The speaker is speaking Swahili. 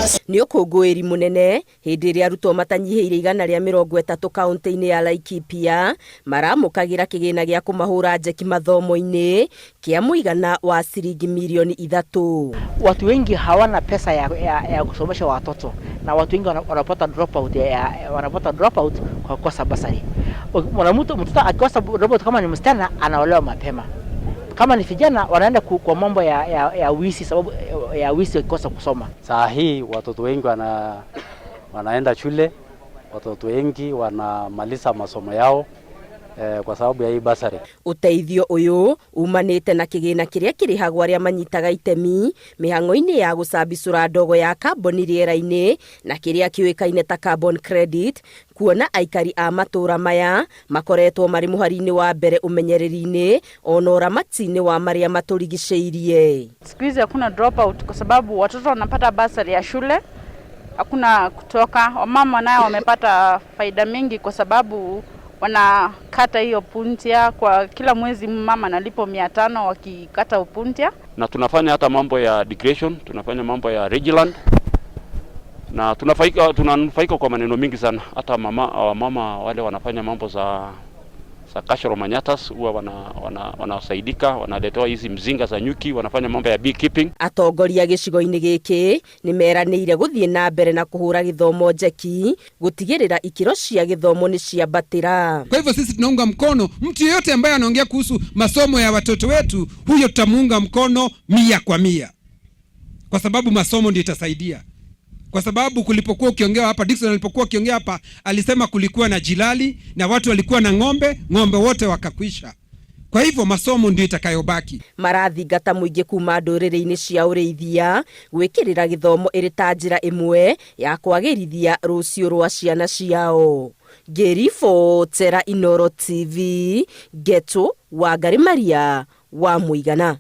Nĩ ũkũngũĩri mũnene hĩndĩ ĩrĩa arutwo matanyihiire 130 kaunti-inĩ ya Laikipia maramũkagĩra kĩgĩna gĩa kũmahũra njeki mathomo-inĩ kĩa mũigana wa ciringi milioni 3. Watu wengi hawana pesa ya kusomesha watoto na watu wengi wanapata dropout kwa kosa basari. Mtoto akikosa dropout kama ni msichana anaolewa mapema. Kama ni vijana wanaenda kwa mambo ya wizi, sababu ya wizi wakikosa kusoma. Saa hii watoto wengi wanaenda shule, watoto wengi wanamaliza masomo yao kwa sababu ya hii basari. Uteithio uyu umanite na kigina kiria kirihagwo aria manyitaga itemi mihang'o-inĩ ya gucambicũra ndogo ya carbon riera-inĩ na kiria kiuikaine ta carbon credit, kuona aikari a matura maya makoretwo mari muhari-inĩ wa mbere umenyereri-inĩ ona uramati-inĩ wa maria maturigicĩirie. Siku hizi hakuna dropout kwa sababu watoto wanapata basari ya shule, hakuna kutoka. Wamama nao wamepata faida mingi kwa sababu wanakata hiyo puntia. Kwa kila mwezi mama analipo 500 wakikata upuntia. Na tunafanya hata mambo ya degradation, tunafanya mambo ya Regiland, na tunanufaika kwa maneno mingi sana. Hata mama wale wanafanya mambo za Kashoro Manyatas huwa wanasaidika, wanaletewa hizi mzinga za nyuki, wanafanya mambo ya beekeeping. Atongoria gĩcigo-inĩ gĩkĩ nĩ meranĩire gũthiĩ na mbere na kũhũra gĩthomo njeki gũtigĩrĩra ikiro cia gĩthomo nĩ ciambatĩra. Kwa hivyo sisi tunaunga mkono mtu yeyote ambaye anaongea kuhusu masomo ya watoto wetu, huyo tutamuunga mkono 100%. Kwa sababu masomo ndio itasaidia. Kwa sababu kulipokuwa ukiongea hapa, Dickson alipokuwa akiongea hapa, alisema kulikuwa na jilali na watu walikuwa na ng'ombe wote wakakwisha. Kwa hivyo masomo ndio itakayobaki. Marathingata muingĩ kuma ndũrĩrĩ-inĩ cia ũrĩithia gwĩkĩrĩra gĩthomo ĩrĩ ta njĩra ĩmwe ya kwagĩrithia rũciũ rwa ciana ciao. Ngĩribotera Inooro TV, Geto Wangari Maria wa Mũigana.